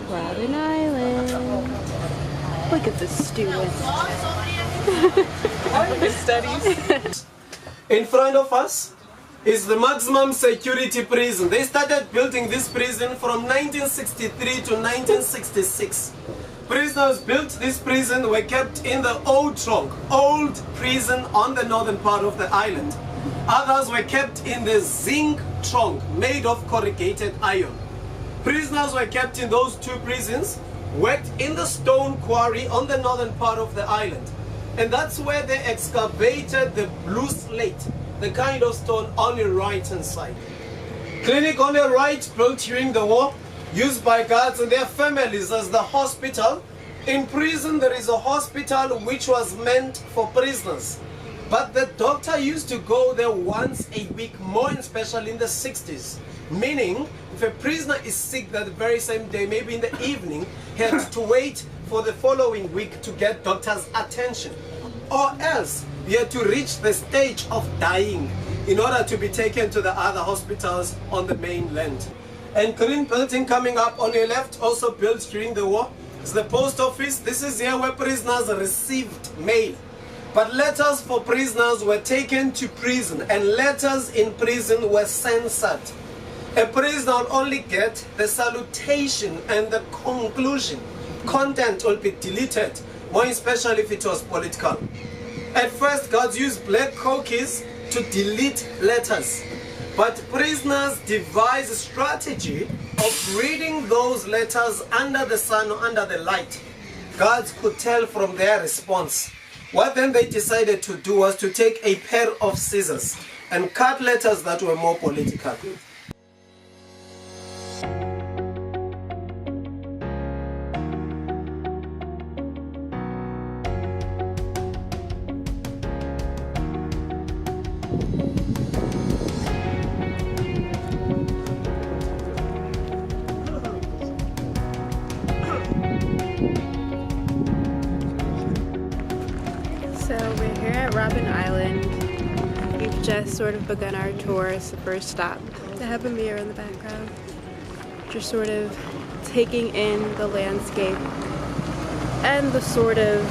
Robben Island. Look at the students. Studies. In front of us is the maximum security prison. They started building this prison from 1963 to 1966. Prisoners built this prison were kept in the old trunk, old prison on the northern part of the island. Others were kept in the zinc trunk made of corrugated iron. Prisoners were kept in those two prisons, worked in the stone quarry on the northern part of the island. And that's where they excavated the blue slate, the kind of stone on the right hand side. Clinic on the right, built during the war, used by guards and their families as the hospital. In prison there is a hospital which was meant for prisoners. But the doctor used to go there once a week, more especially in the 60s. Meaning, if a prisoner is sick that very same day, maybe in the evening, he had to wait for the following week to get doctor's attention. Or else, he had to reach the stage of dying in order to be taken to the other hospitals on the mainland. And green building coming up on your left, also built during the war, is the post office. This is here where prisoners received mail. But letters for prisoners were taken to prison, and letters in prison were censored. A prisoner will only get the salutation and the conclusion. Content will be deleted, more especially if it was political. At first, guards used black cookies to delete letters. But prisoners devised a strategy of reading those letters under the sun or under the light. Guards could tell from their response. What then they decided to do was to take a pair of scissors and cut letters that were more political. So we're here at Robben Island. We've just sort of begun our tour. It's the first stop. To have a mirror in the background. Just sort of taking in the landscape and the sort of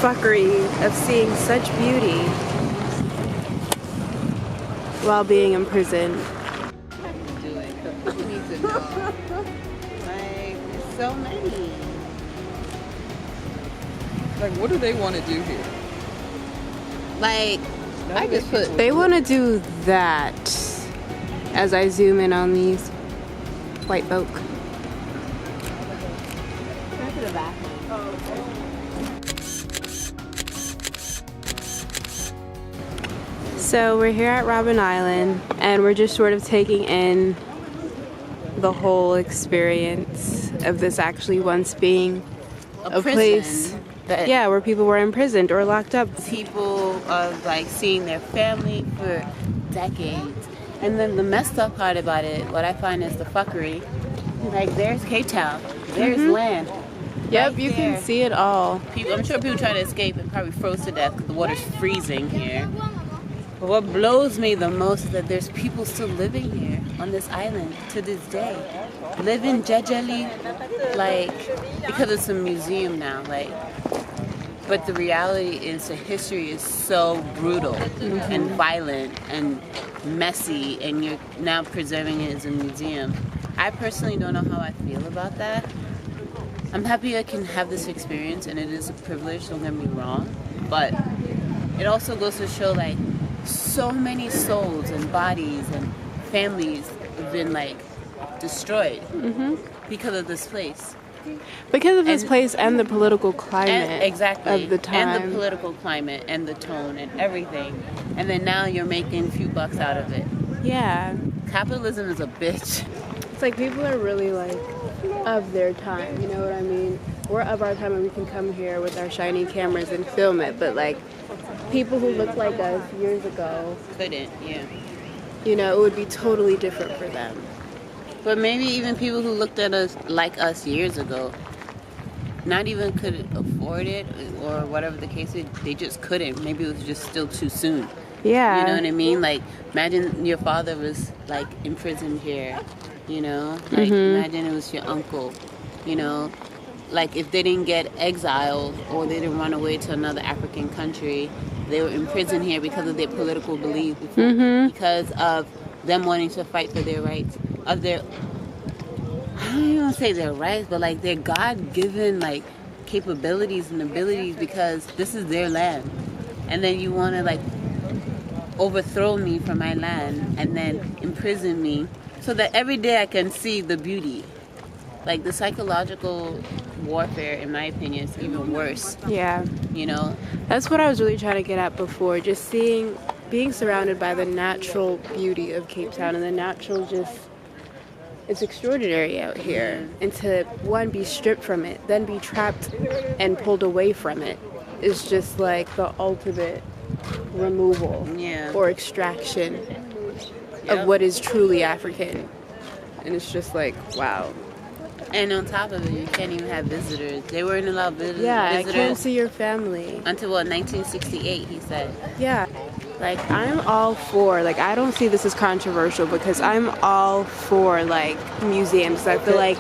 fuckery of seeing such beauty while being imprisoned. So many. Like, what do they want to do here? Like, I just put. They want to do that as I zoom in on these white folk. So we're here at Robben Island and we're just sort of taking in the whole experience of this actually once being a place that where people were imprisoned or locked up. people of like seeing their family for decades. And then the messed up part about it, what I find is the fuckery. Like, there's Cape Town, there's land. Yep, right you there. can see it all. I'm sure people trying to escape and probably froze to death because the water's freezing here. But what blows me the most is that there's people still living here on this island to this day. Living jejely, like, because it's a museum now, like. But the reality is the history is so brutal and violent and messy, and you're now preserving it as a museum. I personally don't know how I feel about that. I'm happy I can have this experience, and it is a privilege, don't get me wrong. But it also goes to show, like, so many souls and bodies and families have been, like, destroyed because of this place. Because of this place and the political climate Exactly. of the time. And the political climate and the tone and everything. And then now you're making a few bucks out of it. Yeah. Capitalism is a bitch. It's like people are really like of their time, you know what I mean? We're of our time and we can come here with our shiny cameras and film it, but like people who look like us years ago, Couldn't, yeah. you know, it would be totally different for them. But maybe even people who looked at us like us years ago, not even could afford it or whatever the case is, they just couldn't. Maybe it was just still too soon. Yeah. You know what I mean? Like, imagine your father was, like, imprisoned here, you know? Like, imagine it was your uncle, you know? Like, if they didn't get exiled or they didn't run away to another African country, they were imprisoned here because of their political beliefs, because of them wanting to fight for their rights, of their, I don't even want to say their rights, but like their God-given like capabilities and abilities, because this is their land. And then you want to like overthrow me from my land and then imprison me so that every day I can see the beauty. Like the psychological warfare, in my opinion, is even worse. Yeah. You know? That's what I was really trying to get at before. Just being surrounded by the natural beauty of Cape Town and the natural it's extraordinary out here. And to, one, be stripped from it, then be trapped and pulled away from it is just like the ultimate removal or extraction of what is truly African. And it's just like, wow. And on top of it, you can't even have visitors. They weren't allowed visitors. Yeah, I can't see your family. Until, 1968, he said. Yeah. Like, I'm all for, like, I don't see this as controversial because I'm all for, like, museums. I feel like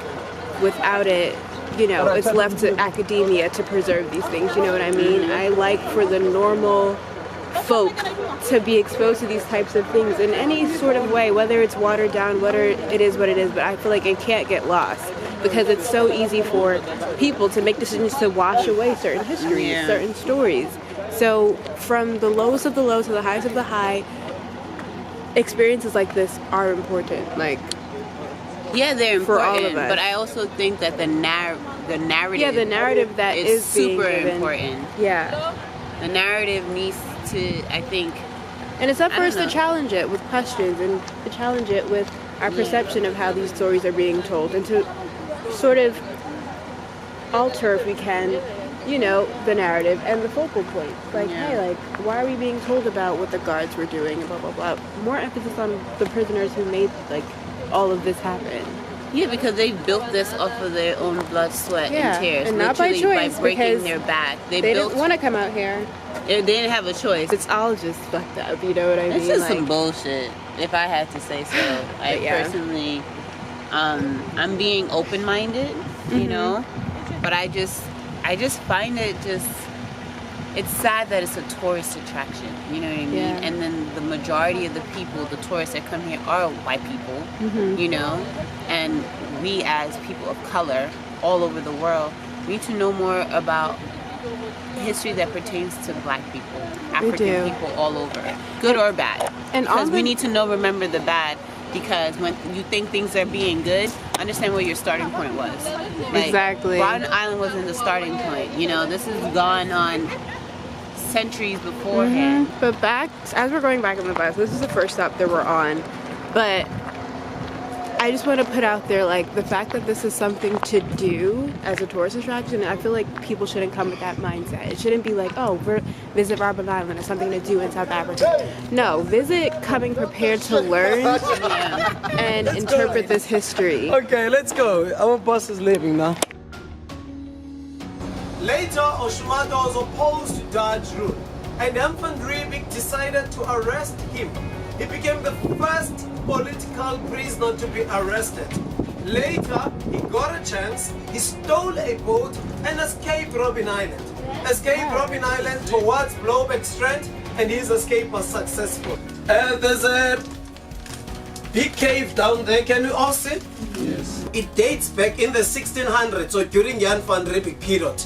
without it, you know, it's left to academia to preserve these things, you know what I mean? I like for the normal folk to be exposed to these types of things in any sort of way, whether it's watered down, whether it is what it is, but I feel like it can't get lost because it's so easy for people to make decisions to wash away certain histories, certain stories. So from the lowest of the low to the highest of the high, experiences like this are important. Like, yeah, they're important, for all of us. But I also think that the narrative, the narrative that is super being given, important. Yeah, the narrative needs to, I think, and it's up for us to challenge it with questions and to challenge it with our perception of how these stories are being told, and to sort of alter, if we can, you know, the narrative and the focal points. Like, hey, like, why are we being told about what the guards were doing and blah, blah, blah. More emphasis on the prisoners who made, like, all of this happen. Yeah, because they built this off of their own blood, sweat, and tears. And not by choice, by breaking because their back. They didn't want to come out here. They didn't have a choice. It's all just fucked up, you know what I mean? This is like, some bullshit, if I had to say so. I personally, I'm being open-minded, you know? But I just find it it's sad that it's a tourist attraction, you know what I mean? Yeah. And then the majority of the people, the tourists that come here are white people, you know? And we as people of color all over the world need to know more about history that pertains to black people, African people all over, good or bad. And because we need to remember the bad, because when you think things are being good, understand where your starting point was. Like, exactly. Robben Island wasn't the starting point. You know, this has gone on centuries beforehand. But as we're going back on the bus, this is the first stop that we're on. But I just want to put out there, like, the fact that this is something to do as a tourist attraction, I feel like people shouldn't come with that mindset. It shouldn't be like, oh, visit Robben Island, it's something to do in South Africa. No, visit coming prepared to learn and interpret this history. Okay, let's go. Our bus is leaving now. Later, Oshumata was opposed to Dutch rule, and Van Riebeeck decided to arrest him. He became the first political prisoner to be arrested. Later, he got a chance, he stole a boat and escaped Robben Island. Escaped Robben Island towards Blowback Strand, and his escape was successful. There's a big cave down there, can you all see? Yes. It dates back in the 1600s, so during Jan van Riebeeck period.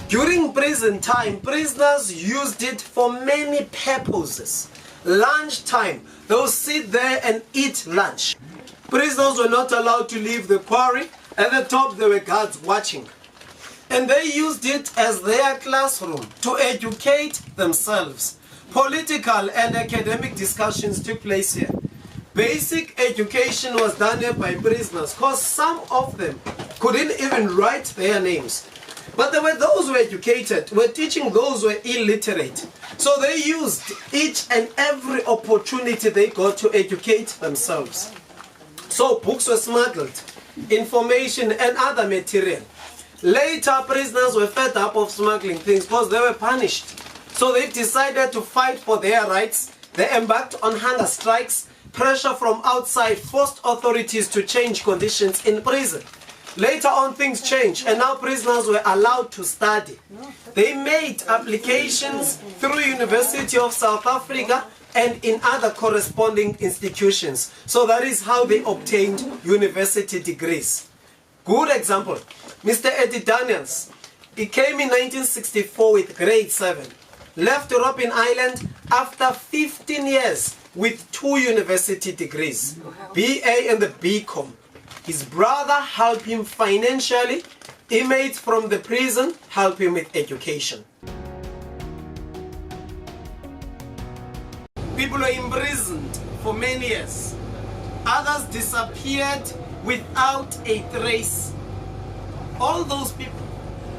During prison time, prisoners used it for many purposes. Lunchtime, they'll sit there and eat lunch. Prisoners were not allowed to leave the quarry. At the top there were guards watching. And they used it as their classroom to educate themselves. Political and academic discussions took place here. Basic education was done here by prisoners because some of them couldn't even write their names. But there were those who were educated, were teaching those who were illiterate. So they used each and every opportunity they got to educate themselves. So books were smuggled, information and other material. Later, prisoners were fed up of smuggling things because they were punished. So they decided to fight for their rights They embarked on hunger strikes. Pressure from outside forced authorities to change conditions in prison. Later on, things changed, and now prisoners were allowed to study. They made applications through University of South Africa and in other corresponding institutions. So that is how they obtained university degrees. Good example, Mr. Eddie Daniels. He came in 1964 with grade 7. Left Robben Island after 15 years with 2 university degrees, BA and the BCom. His brother helped him financially. Inmates from the prison help him with education. People were imprisoned for many years. Others disappeared without a trace. All those people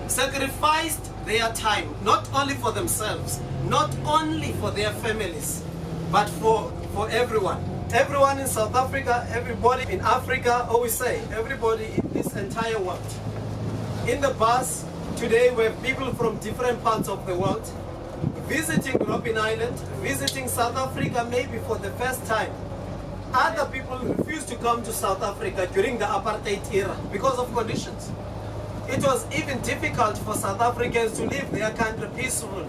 sacrificed their time, not only for themselves, not only for their families, but for everyone. Everyone in South Africa, everybody in Africa, always say, everybody in this entire world. In the bus today we have people from different parts of the world visiting Robben Island, visiting South Africa maybe for the first time. Other people refused to come to South Africa during the apartheid era because of conditions. It was even difficult for South Africans to leave their country peacefully.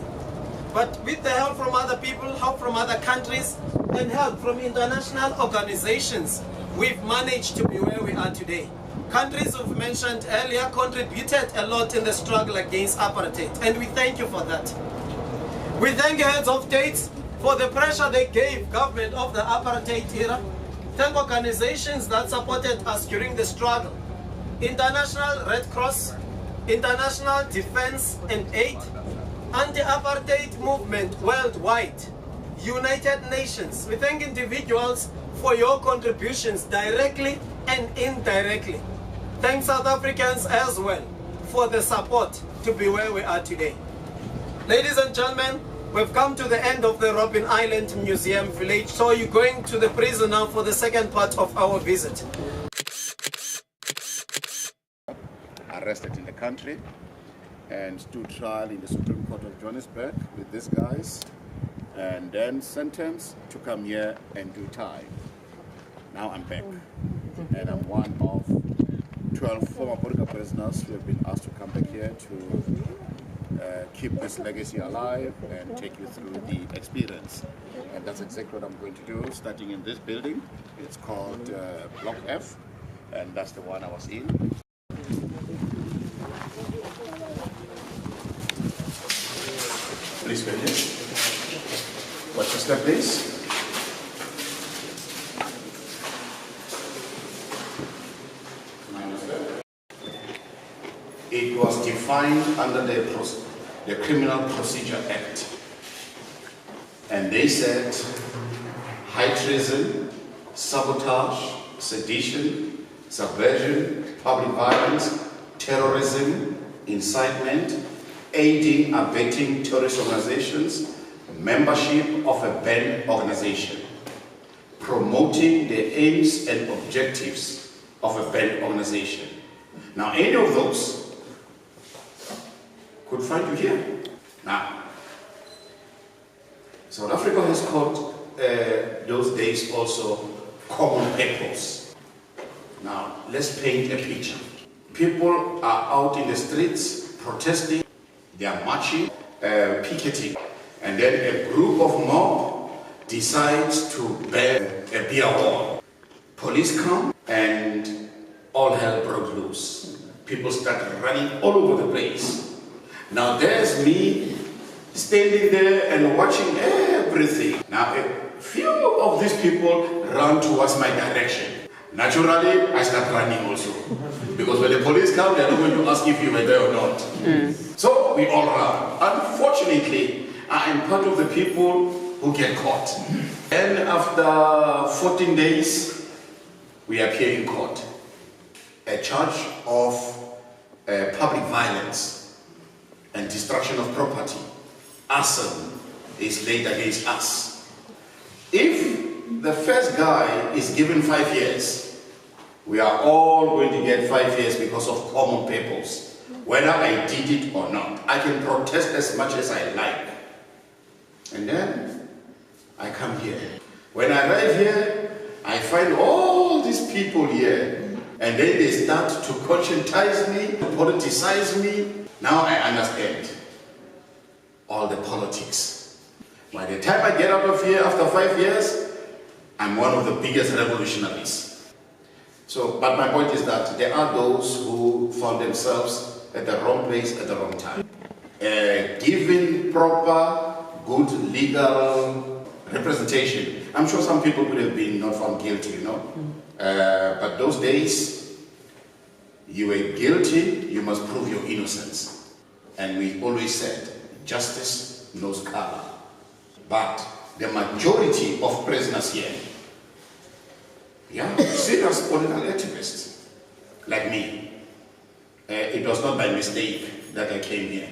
But with the help from other people, help from other countries, and help from international organizations, we've managed to be where we are today. Countries we've mentioned earlier contributed a lot in the struggle against apartheid, and we thank you for that. We thank heads of states for the pressure they gave government of the apartheid era. Thank organizations that supported us during the struggle. International Red Cross, International Defense and Aid, Anti-Apartheid Movement worldwide, United Nations. We thank individuals for your contributions directly and indirectly. Thank South Africans as well for the support to be where we are today. Ladies and gentlemen, we've come to the end of the Robben Island Museum Village, so you're going to the prison now for the second part of our visit. Arrested in the country and stood trial in the Supreme Court of Johannesburg with these guys, and then sentenced to come here and do time. Now I'm back, and I'm one of 12 former political prisoners who have been asked to come back here to keep this legacy alive and take you through the experience. And that's exactly what I'm going to do, starting in this building. It's called Block F, and that's the one I was in. Please go ahead. Watch your step, please. It was defined under the Criminal Procedure Act. And they said high treason, sabotage, sedition, subversion, public violence, terrorism, incitement, aiding, abetting terrorist organizations, membership of a banned organization, promoting the aims and objectives of a banned organization. Now, any of those could find you here. Now, South Africa has called those days also common peoples. Now, let's paint a picture. People are out in the streets protesting, they are marching, picketing, and then a group of mob decides to burn a beer wall. Police come and all hell broke loose. People started running all over the place. Now there's me standing there and watching everything. Now a few of these people run towards my direction. Naturally, I start running also. Because when the police come, they're not going to ask if you were there or not. So we all run. Unfortunately, I am part of the people who get caught. And after 14 days, we appear in court. A charge of public violence and destruction of property, arson, is laid against us. If the first guy is given 5 years, we are all going to get 5 years because of common peoples, whether I did it or not. I can protest as much as I like. And then I come here. When I arrive here, I find all these people here, and then they start to conscientize me, to politicize me. Now I understand all the politics. By the time I get out of here after 5 years, I'm one of the biggest revolutionaries. So, but my point is that there are those who found themselves at the wrong place at the wrong time. Given proper, good legal representation, I'm sure some people could have been not found guilty, you know. But those days, you were guilty, you must prove your innocence. And we always said, justice knows color. But the majority of prisoners here, serious political activists like me, it was not by mistake that I came here.